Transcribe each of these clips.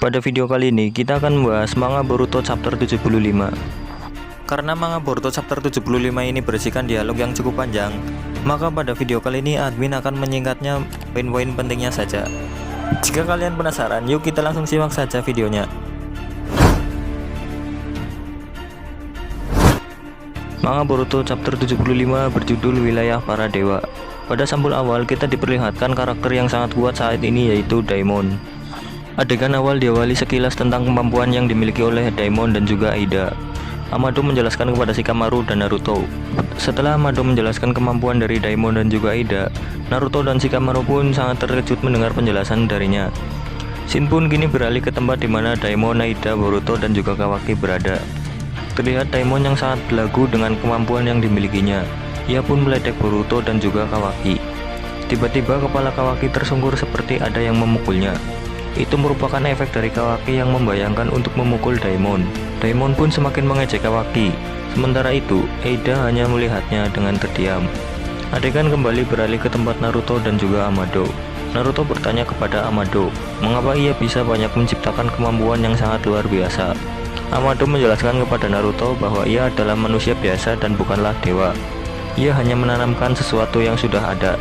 Pada video kali ini kita akan membahas manga Boruto chapter 75. Karena manga Boruto chapter 75 ini berisikan dialog yang cukup panjang, maka pada video kali ini admin akan menyingkatnya poin-poin pentingnya saja. Jika kalian penasaran, yuk kita langsung simak saja videonya. Manga Boruto chapter 75 berjudul Wilayah Para Dewa. Pada sampul awal kita diperlihatkan karakter yang sangat kuat saat ini, yaitu Daimon. Adegan awal diawali sekilas tentang kemampuan yang dimiliki oleh Daimon dan juga Aida. Amado menjelaskan kepada Shikamaru dan Naruto. Setelah Amado menjelaskan kemampuan dari Daimon dan juga Aida, Naruto dan Shikamaru pun sangat terkejut mendengar penjelasan darinya. Shin pun kini beralih ke tempat di mana Daimon, Aida, Boruto dan juga Kawaki berada. Terlihat Daimon yang sangat belagu dengan kemampuan yang dimilikinya. Ia pun meledek Boruto dan juga Kawaki. Tiba-tiba kepala Kawaki tersungkur seperti ada yang memukulnya. Itu merupakan efek dari Kawaki yang membayangkan untuk memukul Daimon. Daimon pun semakin mengejek Kawaki. Sementara itu, Aida hanya melihatnya dengan terdiam. Adegan kembali beralih ke tempat Naruto dan juga Amado. Naruto bertanya kepada Amado, mengapa ia bisa banyak menciptakan kemampuan yang sangat luar biasa. Amado menjelaskan kepada Naruto bahwa ia adalah manusia biasa dan bukanlah dewa. Ia hanya menanamkan sesuatu yang sudah ada.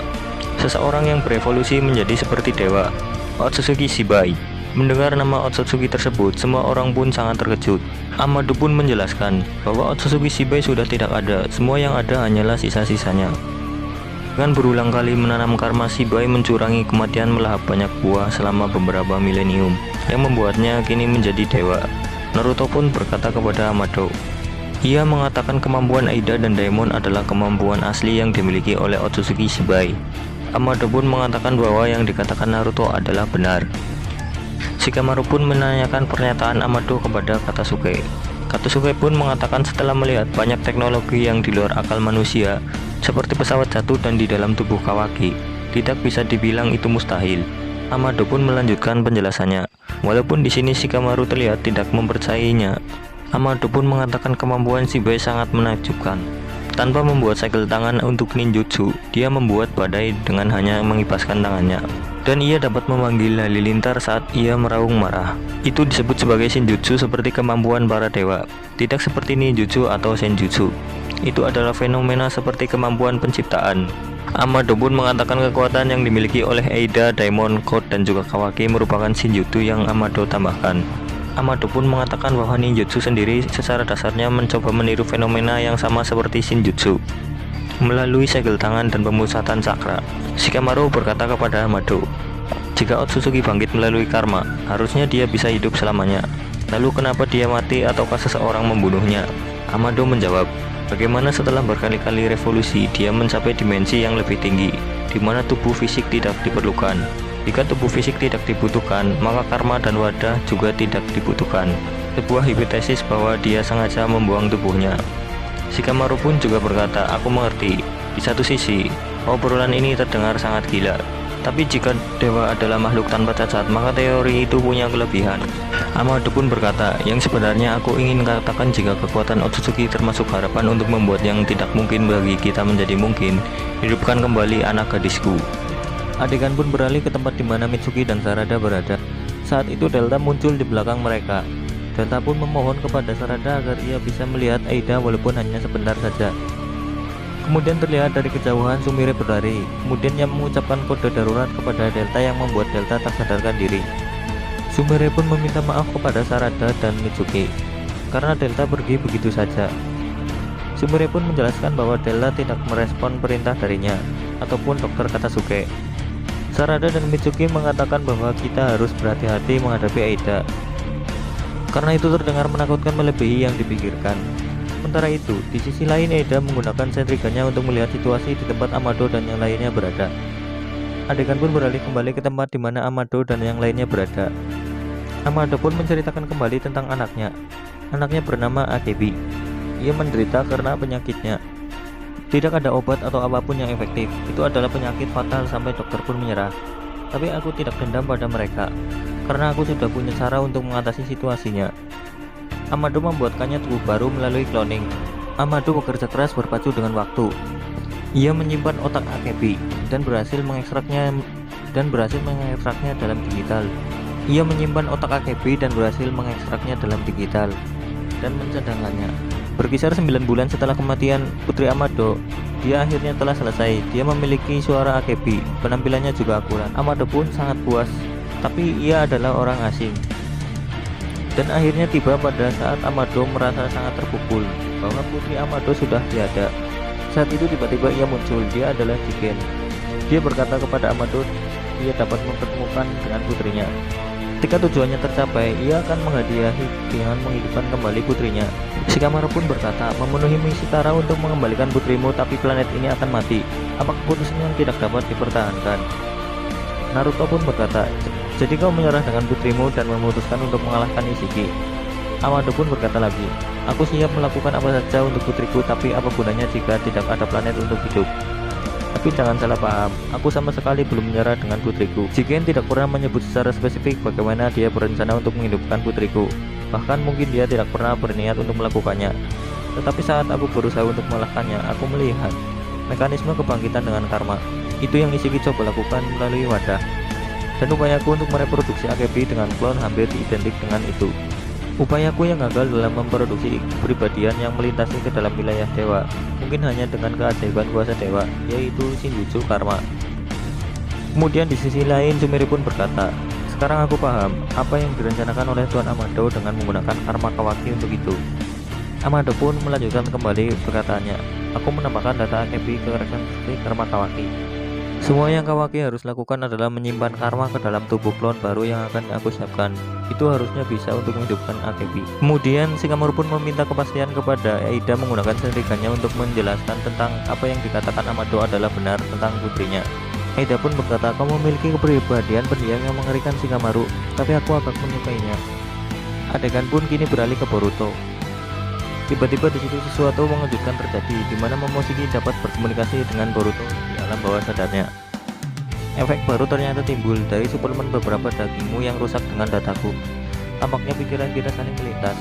Seseorang yang berevolusi menjadi seperti dewa. Otsutsuki Shibai. Mendengar nama Otsutsuki tersebut, semua orang pun sangat terkejut. Amado pun menjelaskan bahwa Otsutsuki Shibai sudah tidak ada, semua yang ada hanyalah sisa-sisanya. Dengan berulang kali menanam karma, Shibai mencurangi kematian melahap banyak buah selama beberapa milenium, yang membuatnya kini menjadi dewa. Naruto pun berkata kepada Amado, ia mengatakan kemampuan Aida dan Daimon adalah kemampuan asli yang dimiliki oleh Otsutsuki Shibai. Amado pun mengatakan bahwa yang dikatakan Naruto adalah benar. Shikamaru pun menanyakan pernyataan Amado kepada Katasuke. Katasuke pun mengatakan setelah melihat banyak teknologi yang di luar akal manusia, seperti pesawat jatuh dan di dalam tubuh Kawaki, tidak bisa dibilang itu mustahil. Amado pun melanjutkan penjelasannya. Walaupun di sini Shikamaru terlihat tidak mempercayainya, Amado pun mengatakan kemampuan Shibai sangat menakjubkan. Tanpa membuat segel tangan untuk ninjutsu, dia membuat badai dengan hanya mengibaskan tangannya. Dan ia dapat memanggil halilintar saat ia meraung marah. Itu disebut sebagai shinjutsu seperti kemampuan para dewa, tidak seperti ninjutsu atau senjutsu. Itu adalah fenomena seperti kemampuan penciptaan. Amado pun mengatakan kekuatan yang dimiliki oleh Aida, Daimon, Code, dan juga Kawaki merupakan shinjutsu yang Amado tambahkan. Amado pun mengatakan bahwa ninjutsu sendiri secara dasarnya mencoba meniru fenomena yang sama seperti shinjutsu melalui segel tangan dan pemusatan cakra. Shikamaru berkata kepada Amado, jika Otsutsuki bangkit melalui karma, harusnya dia bisa hidup selamanya. Lalu kenapa dia mati ataukah seseorang membunuhnya? Amado menjawab, bagaimana setelah berkali-kali revolusi dia mencapai dimensi yang lebih tinggi, di mana tubuh fisik tidak diperlukan. Jika tubuh fisik tidak dibutuhkan, maka karma dan wadah juga tidak dibutuhkan. Sebuah hipotesis bahwa dia sengaja membuang tubuhnya. Shikamaru pun juga berkata, aku mengerti. Di satu sisi, obrolan ini terdengar sangat gila. Tapi jika dewa adalah makhluk tanpa cacat, maka teori itu punya kelebihan. Amado pun berkata, yang sebenarnya aku ingin katakan jika kekuatan Otsutsuki termasuk harapan untuk membuat yang tidak mungkin bagi kita menjadi mungkin, hidupkan kembali anak gadisku. Adegan pun beralih ke tempat di mana Mitsuki dan Sarada berada. Saat itu Delta muncul di belakang mereka. Delta pun memohon kepada Sarada agar ia bisa melihat Aida walaupun hanya sebentar saja. Kemudian terlihat dari kejauhan Sumire berlari. Kemudian ia mengucapkan kode darurat kepada Delta yang membuat Delta tak sadarkan diri. Sumire pun meminta maaf kepada Sarada dan Mitsuki karena Delta pergi begitu saja. Sumire pun menjelaskan bahwa Delta tidak merespon perintah darinya ataupun Dr. Katasuke. Sarada dan Mitsuki mengatakan bahwa kita harus berhati-hati menghadapi Aida karena itu terdengar menakutkan melebihi yang dipikirkan. Sementara itu, di sisi lain Aida menggunakan sentriganya untuk melihat situasi di tempat Amado dan yang lainnya berada. Adegan pun beralih kembali ke tempat di mana Amado dan yang lainnya berada. Amado pun menceritakan kembali tentang anaknya. Anaknya bernama Akebi. Ia menderita karena penyakitnya. Tidak ada obat atau apapun yang efektif. Itu adalah penyakit fatal sampai dokter pun menyerah. Tapi aku tidak dendam pada mereka, karena aku sudah punya cara untuk mengatasi situasinya. Amado membuatkannya tubuh baru melalui cloning. Amado bekerja keras berpacu dengan waktu. Ia menyimpan otak Akebi dan berhasil mengekstraknya dalam digital. Ia menyimpan otak AKB dan berhasil mengekstraknya dalam digital dan mencadangkannya. Berkisar 9 bulan setelah kematian Putri Amado, dia akhirnya telah selesai. Dia memiliki suara AKB, penampilannya juga akurat. Amado pun sangat puas, tapi ia adalah orang asing. Dan akhirnya tiba pada saat Amado merasa sangat terpukul bahwa Putri Amado sudah tiada. Saat itu tiba-tiba ia muncul, dia adalah Jigen. Dia berkata kepada Amado dia dapat mempertemukan dengan putrinya. Ketika tujuannya tercapai, ia akan menghadiahi dengan menghidupkan kembali putrinya. Shikamaru pun berkata, memenuhi misi Tara untuk mengembalikan putrimu, tapi planet ini akan mati. Apa keputusan yang tidak dapat dipertahankan? Naruto pun berkata, jadi kau menyerah dengan putrimu dan memutuskan untuk mengalahkan Ishiki. Amado pun berkata lagi, aku siap melakukan apa saja untuk putriku, tapi apa gunanya jika tidak ada planet untuk hidup? Tapi jangan salah paham, aku sama sekali belum menyerah dengan putriku. Jigen tidak pernah menyebut secara spesifik bagaimana dia berencana untuk menghidupkan putriku. Bahkan mungkin dia tidak pernah berniat untuk melakukannya. Tetapi saat aku berusaha untuk mengalahkannya, aku melihat mekanisme kebangkitan dengan karma. Itu yang Ishiki coba lakukan melalui wadah. Dan upayaku untuk mereproduksi AKB dengan klon hampir identik dengan itu. Upayaku yang gagal dalam memproduksi kepribadian yang melintasi ke dalam wilayah dewa, mungkin hanya dengan keajaiban kuasa dewa, yaitu Shinjutsu Karma. Kemudian di sisi lain, Sumire pun berkata, sekarang aku paham apa yang direncanakan oleh Tuan Amado dengan menggunakan karma Kawaki untuk itu. Amado pun melanjutkan kembali perkataannya, aku menambahkan data AKB ke rekonstruksi karma Kawaki. Semua yang Kawaki harus lakukan adalah menyimpan karma ke dalam tubuh klon baru yang akan aku siapkan. Itu harusnya bisa untuk menghidupkan AKB. Kemudian Shikamaru pun meminta kepastian kepada Aida menggunakan sentrikannya untuk menjelaskan tentang apa yang dikatakan Amado adalah benar tentang putrinya. Aida pun berkata, kamu memiliki kepribadian pendiam yang mengerikan Shikamaru, tapi aku agak menyukainya. Adegan pun kini beralih ke Boruto. Tiba-tiba di situ sesuatu mengejutkan terjadi, di mana Momoshiki dapat berkomunikasi dengan Boruto di alam bawah sadarnya. Efek baru ternyata timbul dari suplemen beberapa dagingmu yang rusak dengan dataku. Tampaknya pikiran kita saling melintas.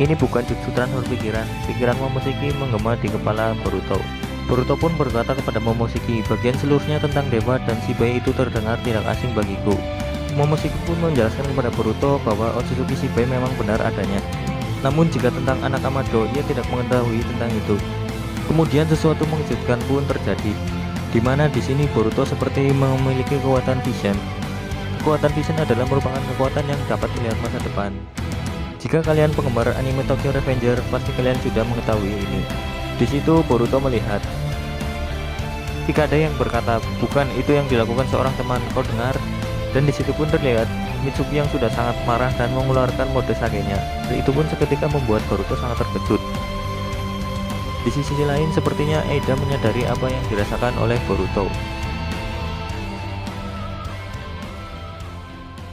Ini bukan jutsu transfer pikiran. Pikiran Momoshiki menggema di kepala Boruto. Boruto pun berkata kepada Momoshiki, bagian seluruhnya tentang dewa dan si bayi itu terdengar tidak asing bagiku. Momoshiki pun menjelaskan kepada Boruto bahwa Otsutsuki Shibai memang benar adanya. Namun jika tentang anak Amado, ia tidak mengetahui tentang itu. Kemudian sesuatu mengejutkan pun terjadi, di mana di sini Boruto seperti memiliki kekuatan vision. Kekuatan vision adalah merupakan kekuatan yang dapat melihat masa depan. Jika kalian penggemar anime Tokyo Revenger, pasti kalian sudah mengetahui ini. Di situ Boruto melihat Hikade yang berkata, bukan itu yang dilakukan seorang teman, kau dengar? Dan di situ pun terlihat Mitsuki yang sudah sangat marah dan mengeluarkan mode Sage-nya. Itu pun seketika membuat Boruto sangat terkejut. Di sisi lain, sepertinya Aida menyadari apa yang dirasakan oleh Boruto.